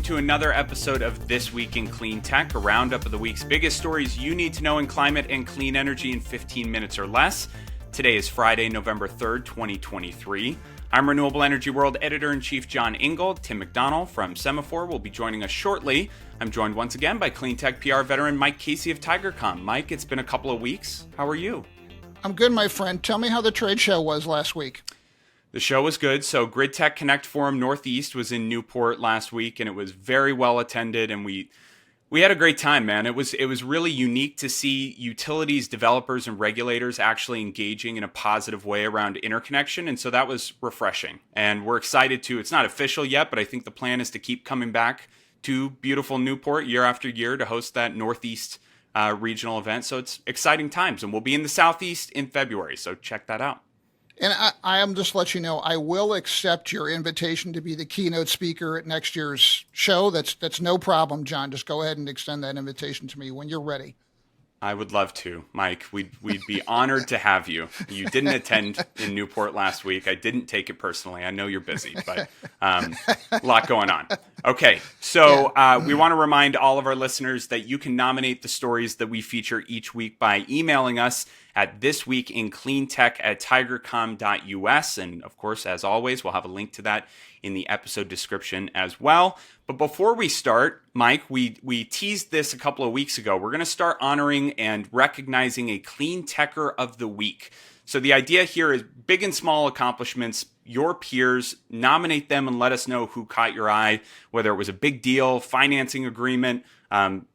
to another episode of This Week in Cleantech, a roundup of the week's biggest stories you need to know in climate and clean energy in 15 minutes or less. Today is Friday, November 3rd, 2023. I'm Renewable Energy World Editor-in-Chief John Ingold. Tim McDonnell from Semafor will be joining us shortly. I'm joined once again by Cleantech PR veteran Mike Casey of TigerCom. Mike, it's been a couple of weeks. How are you? I'm good, my friend. Tell me how the trade show was last week. The show was good. So Gridtech Connect Forum Northeast was in Newport last week, and it was very well attended, and we had a great time, man. It was really unique to see utilities, developers, and regulators actually engaging in a positive way around interconnection, and so that was refreshing. And we're excited to, it's not official yet, but I think the plan is to keep coming back to beautiful Newport year after year to host that Northeast regional event. So it's exciting times, and we'll be in the Southeast in February, so check that out. And I am just let you know, I will accept your invitation to be the keynote speaker at next year's show. That's no problem, John. Just go ahead and extend that invitation to me when you're ready. I would love to, Mike. We'd be honored to have you. You didn't attend in Newport last week. I didn't take it personally. I know you're busy, but a lot going on. Okay, so we want to remind all of our listeners that you can nominate the stories that we feature each week by emailing us at thisweekincleantech@tigercom.us. And of course, as always, we'll have a link to that in the episode description as well. But before we start, Mike, we teased this a couple of weeks ago. We're going to start honoring and recognizing a Cleantecher of the week. So the idea here is big and small accomplishments, your peers, nominate them and let us know who caught your eye, whether it was a big deal, financing agreement,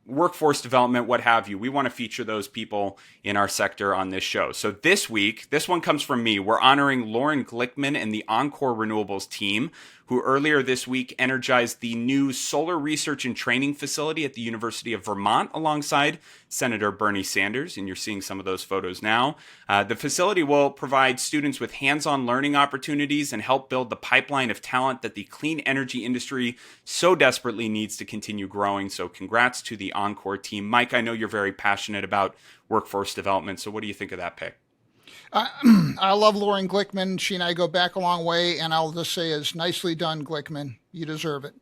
workforce development, what have you. We want to feature those people in our sector on this show. So this week, this one comes from me. We're honoring Lauren Glickman and the Encore Renewables team, who earlier this week energized the new solar research and training facility at the University of Vermont alongside Senator Bernie Sanders. And you're seeing some of those photos now. The facility will provide students with hands-on learning opportunities and help build the pipeline of talent that the clean energy industry so desperately needs to continue growing. So congrats to the Encore team. Mike, I know you're very passionate about workforce development. So what do you think of that pick? I love Lauren Glickman. She and I go back a long way, and I'll just say is nicely done, Glickman. You deserve it.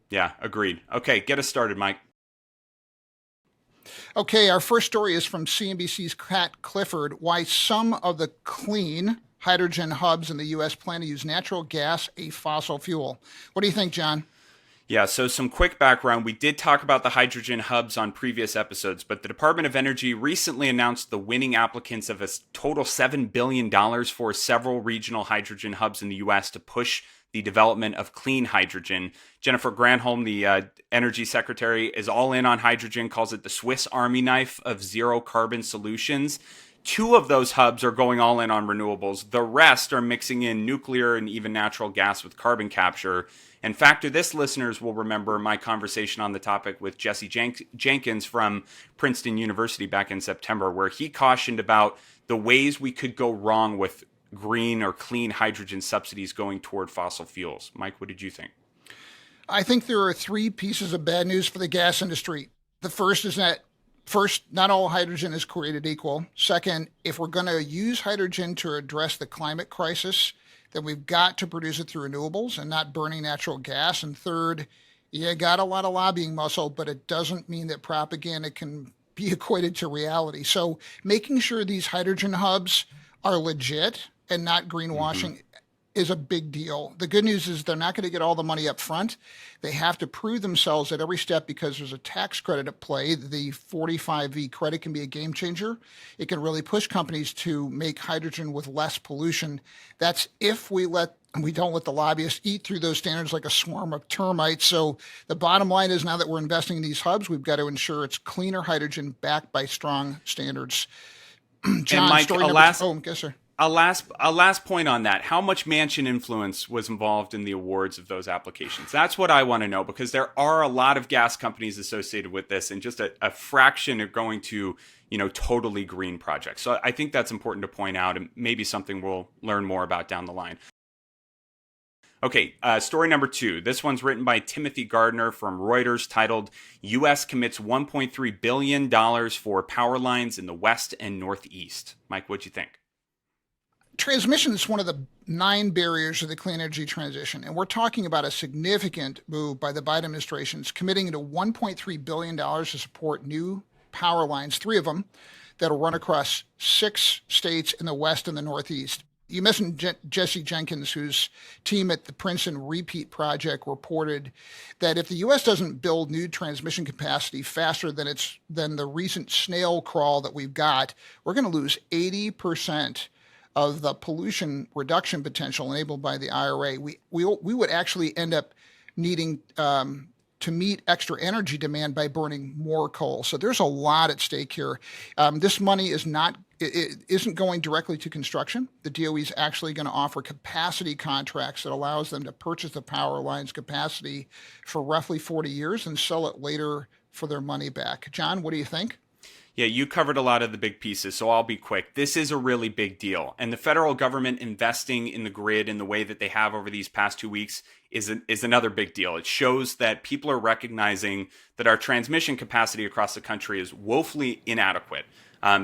Yeah, agreed. Okay, get us started, Mike. Okay, our first story is from CNBC's Kat Clifford, why some of the clean hydrogen hubs in the U.S. plan to use natural gas, a fossil fuel. What do you think, John? Yeah, so some quick background. We did talk about the hydrogen hubs on previous episodes, but the Department of Energy recently announced the winning applicants of a total $7 billion for several regional hydrogen hubs in the U.S. to push the development of clean hydrogen. Jennifer Granholm, the Energy Secretary, is all in on hydrogen, calls it the Swiss Army knife of zero carbon solutions. 2 of those hubs are going all in on renewables. The rest are mixing in nuclear and even natural gas with carbon capture. And factor this, listeners will remember my conversation on the topic with Jesse Jenkins from Princeton University back in September, where he cautioned about the ways we could go wrong with green or clean hydrogen subsidies going toward fossil fuels. Mike, what did you think? I think there are 3 pieces of bad news for the gas industry. The first is that not all hydrogen is created equal. Second, if we're going to use hydrogen to address the climate crisis, then we've got to produce it through renewables and not burning natural gas. And third, you got a lot of lobbying muscle, but it doesn't mean that propaganda can be equated to reality. So making sure these hydrogen hubs are legit and not greenwashing is a big deal. The good news is they're not going to get all the money up front. They have to prove themselves at every step because there's a tax credit at play. The 45V credit can be a game changer. It can really push companies to make hydrogen with less pollution. That's if we don't let the lobbyists eat through those standards like a swarm of termites. So the bottom line is now that we're investing in these hubs, we've got to ensure it's cleaner hydrogen backed by strong standards. John, and Mike, story a number last, yes, sir. A last point on that. How much Manchin influence was involved in the awards of those applications? That's what I want to know, because there are a lot of gas companies associated with this, and just a fraction are going to, totally green projects. So I think that's important to point out, and maybe something we'll learn more about down the line. Okay, story number 2. This one's written by Timothy Gardner from Reuters, titled U.S. Commits $1.3 billion for power lines in the West and Northeast. Mike, what'd you think? Transmission is one of the 9 barriers to the clean energy transition, and we're talking about a significant move by the Biden administration. It's committing to $1.3 billion to support new power lines, 3 of them, that'll run across 6 states in the West and the Northeast. You mentioned Jesse Jenkins, whose team at the Princeton Repeat Project reported that if the U.S. doesn't build new transmission capacity faster than the recent snail crawl that we've got, we're going to lose 80% of the pollution reduction potential enabled by the IRA. We would actually end up needing to meet extra energy demand by burning more coal. So there's a lot at stake here. This money isn't going directly to construction. The DOE is actually going to offer capacity contracts that allows them to purchase the power lines capacity for roughly 40 years and sell it later for their money back. John, what do you think? Yeah, you covered a lot of the big pieces, so I'll be quick. This is a really big deal. And the federal government investing in the grid in the way that they have over these past 2 weeks is another big deal. It shows that people are recognizing that our transmission capacity across the country is woefully inadequate.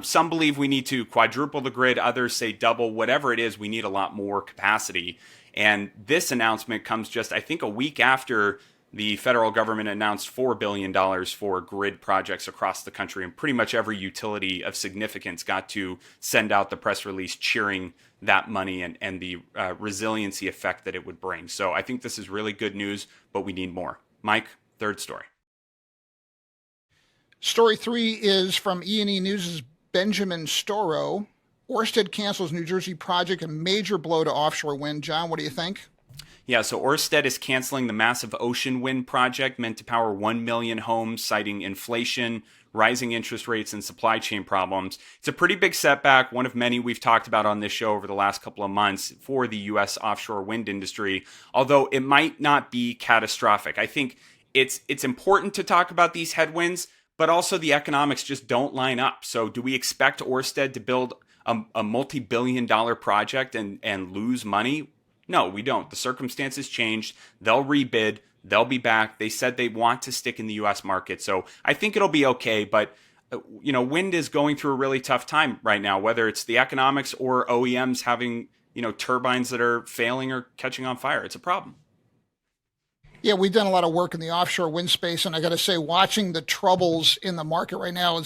Some believe we need to quadruple the grid. Others say double. Whatever it is, we need a lot more capacity. And this announcement comes just, I think, a week after the federal government announced $4 billion for grid projects across the country, and pretty much every utility of significance got to send out the press release cheering that money and the resiliency effect that it would bring. So I think this is really good news, but we need more. Mike, third story. Story 3 is from E&E News' Benjamin Storrow. Ørsted cancels New Jersey project, a major blow to offshore wind. John, what do you think? Yeah, so Ørsted is canceling the massive ocean wind project meant to power 1 million homes, citing inflation, rising interest rates, and supply chain problems. It's a pretty big setback, one of many we've talked about on this show over the last couple of months for the U.S. offshore wind industry, although it might not be catastrophic. I think it's important to talk about these headwinds, but also the economics just don't line up. So do we expect Ørsted to build a multi-billion-dollar project and lose money? No, we don't. The circumstances changed. They'll rebid. They'll be back. They said they want to stick in the U.S. market. So I think it'll be okay. But, wind is going through a really tough time right now, whether it's the economics or OEMs having, turbines that are failing or catching on fire. It's a problem. Yeah, we've done a lot of work in the offshore wind space. And I got to say, watching the troubles in the market right now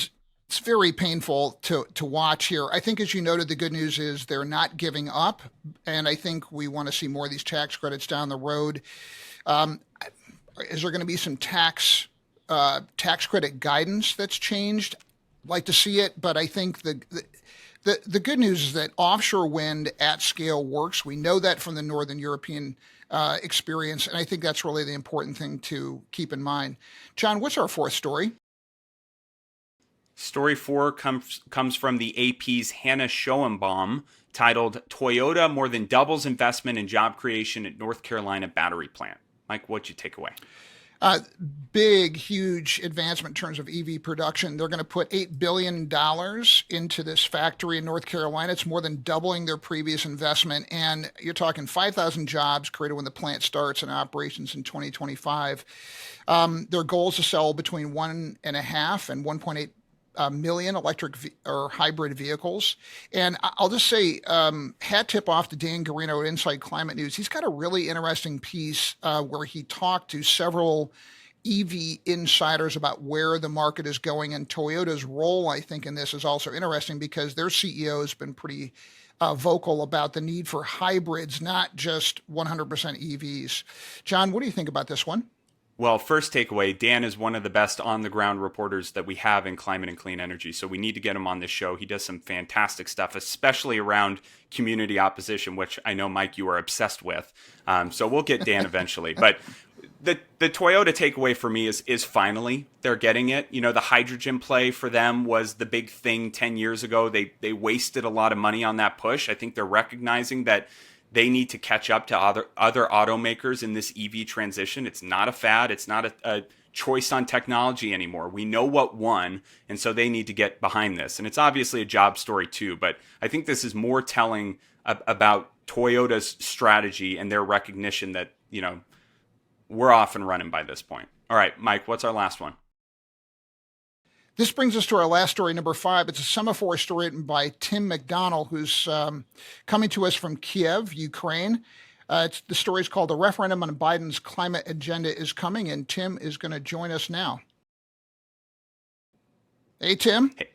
it's very painful to watch here. I think, as you noted, the good news is they're not giving up, and I think we want to see more of these tax credits down the road. Is there going to be some tax credit guidance that's changed? I'd like to see it, but I think the good news is that offshore wind at scale works. We know that from the Northern European experience, and I think that's really the important thing to keep in mind. John, what's our fourth story? Story 4 comes from the AP's Hannah Schoenbaum, titled Toyota More Than Doubles Investment and Job Creation at North Carolina Battery Plant. Mike, what'd you take away? Big, huge advancement in terms of EV production. They're going to put $8 billion into this factory in North Carolina. It's more than doubling their previous investment. And you're talking 5,000 jobs created when the plant starts and operations in 2025. Their goal is to sell between 1.5 and 1.8 million electric or hybrid vehicles. And I'll just say, hat tip off to Dan Garino at Inside Climate News. He's got a really interesting piece where he talked to several EV insiders about where the market is going. And Toyota's role, I think, in this is also interesting because their CEO has been pretty vocal about the need for hybrids, not just 100% EVs. John, what do you think about this one? Well, first takeaway, Dan is one of the best on-the-ground reporters that we have in climate and clean energy, so we need to get him on this show. He does some fantastic stuff, especially around community opposition, which I know, Mike, you are obsessed with. So we'll get Dan eventually. But the Toyota takeaway for me is finally they're getting it. The hydrogen play for them was the big thing 10 years ago. They wasted a lot of money on that push. I think they're recognizing that they need to catch up to other automakers in this EV transition. It's not a fad. It's not a choice on technology anymore. We know what won, and so they need to get behind this. And it's obviously a job story too, but I think this is more telling about Toyota's strategy and their recognition that, we're off and running by this point. All right, Mike, what's our last one? This brings us to our last story, number 5. It's a Semafor story written by Tim McDonnell, who's coming to us from Kiev, Ukraine. The story is called "The Referendum on Biden's Climate Agenda is Coming," and Tim is going to join us now. Hey, Tim. Hey.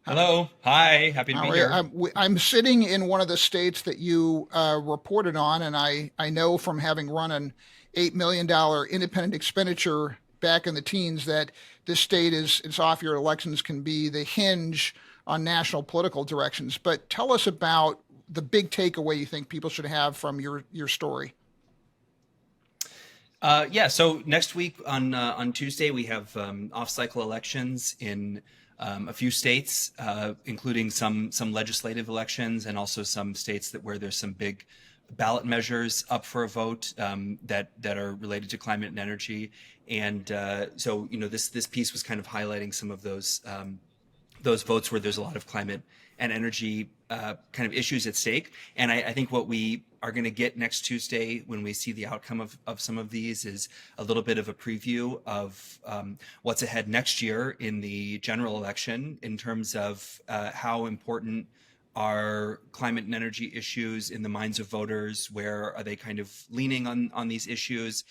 Hello. Hi. Happy to be here. I'm sitting in one of the states that you reported on, and I know from having run an $8 million independent expenditure back in the teens that this state it's off year elections can be the hinge on national political directions. But tell us about the big takeaway you think people should have from your story. So next week on Tuesday, we have off-cycle elections in a few states, including some legislative elections, and also some states where there's some big ballot measures up for a vote that are related to climate and energy. And so this piece was kind of highlighting some of those votes where there's a lot of climate and energy kind of issues at stake. And I think what we are going to get next Tuesday when we see the outcome of some of these is a little bit of a preview of what's ahead next year in the general election in terms of how important are climate and energy issues in the minds of voters. Where are they kind of leaning on these issues?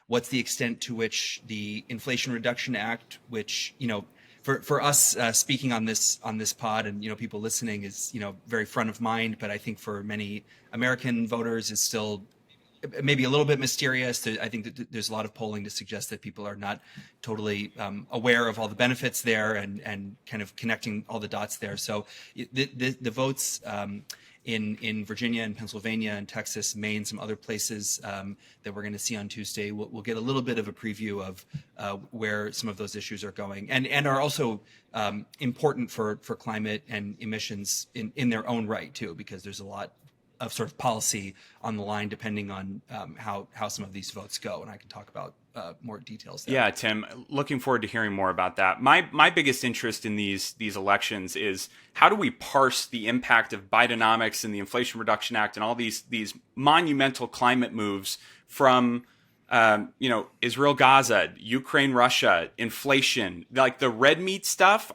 What's the extent to which the Inflation Reduction Act, which, for us speaking on this pod and people listening is very front of mind, but I think for many American voters is still maybe a little bit mysterious. I think that there's a lot of polling to suggest that people are not totally aware of all the benefits there and kind of connecting all the dots there. So the votes in Virginia and Pennsylvania and Texas, Maine, some other places that we're going to see on Tuesday, we'll get a little bit of a preview of where some of those issues are going and are also important for climate and emissions in their own right too, because there's a lot of sort of policy on the line depending on how some of these votes go, and I can talk about more details there. Yeah, Tim, looking forward to hearing more about that. My biggest interest in these elections is how do we parse the impact of Bidenomics and the Inflation Reduction Act and all these monumental climate moves from Israel, Gaza, Ukraine, Russia, inflation, like the red meat stuff.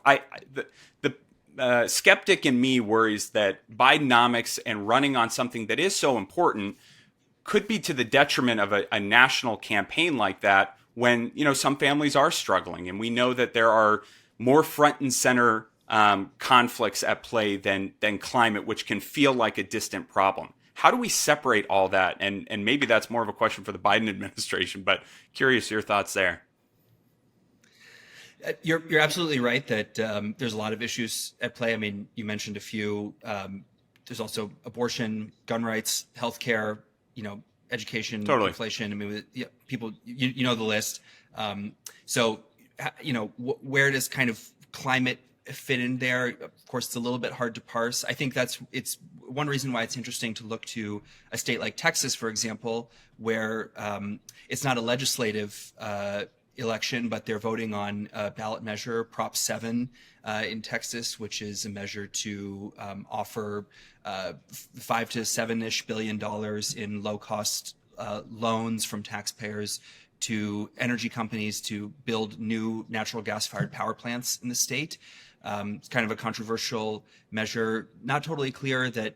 The skeptic in me worries that Bidenomics and running on something that is so important could be to the detriment of a national campaign like that when, some families are struggling. And we know that there are more front and center conflicts at play than climate, which can feel like a distant problem. How do we separate all that? And maybe that's more of a question for the Biden administration, but curious your thoughts there. You're absolutely right that there's a lot of issues at play. I mean, you mentioned a few. There's also abortion, gun rights, healthcare, education, totally. Inflation. I mean, people, you know the list. So, where does kind of climate fit in there? Of course, it's a little bit hard to parse. I think it's one reason why it's interesting to look to a state like Texas, for example, where it's not a legislative election, but they're voting on a ballot measure, Prop 7 in Texas, which is a measure to offer $5 to $7-ish billion in low-cost loans from taxpayers to energy companies to build new natural gas-fired power plants in the state. It's kind of a controversial measure. Not totally clear that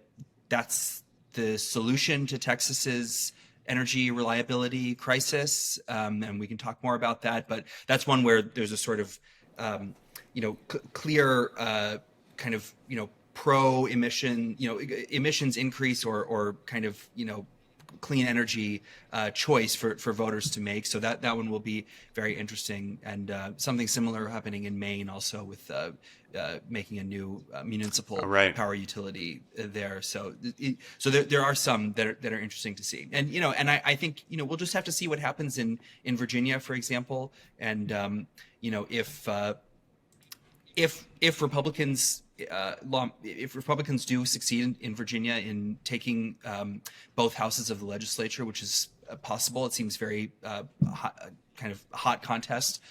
that's the solution to Texas's energy reliability crisis, and we can talk more about that. But that's one where there's a sort of, clear kind of, pro-emission, emissions increase or kind of, clean energy choice for voters to make. So that one will be very interesting. And something similar happening in Maine also with making a new municipal power utility there. So there are some that are interesting to see. And and I think we'll just have to see what happens in Virginia, for example. And if Republicans if Republicans do succeed in Virginia in taking both houses of the legislature, which is possible, it seems very kind of hot contest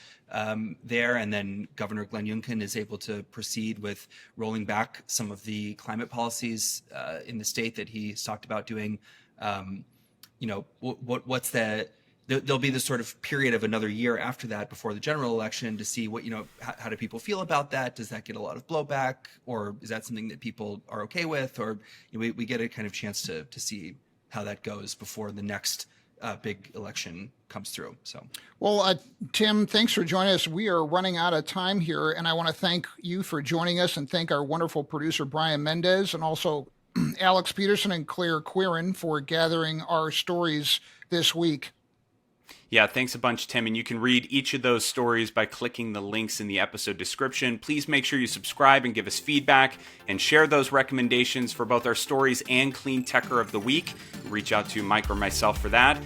there, and then Governor Glenn Youngkin is able to proceed with rolling back some of the climate policies in the state that he's talked about doing. What's the there'll be this sort of period of another year after that before the general election to see what, how do people feel about that? Does that get a lot of blowback, or is that something that people are okay with? Or we get a kind of chance to see how that goes before the next big election comes through. So, well, Tim, thanks for joining us. We are running out of time here, and I want to thank you for joining us and thank our wonderful producer, Brian Mendez, and also Alex Peterson and Claire Quirin for gathering our stories this week. Yeah, thanks a bunch, Tim. And you can read each of those stories by clicking the links in the episode description. Please make sure you subscribe and give us feedback and share those recommendations for both our stories and Cleantecher of the Week. Reach out to Mike or myself for that.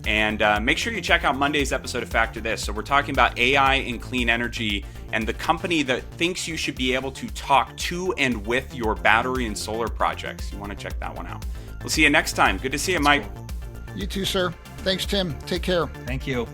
And make sure you check out Monday's episode of Factor This. So we're talking about AI and clean energy and the company that thinks you should be able to talk to and with your battery and solar projects. You want to check that one out. We'll see you next time. Good to see you, Mike. You too, sir. Thanks, Tim. Take care. Thank you.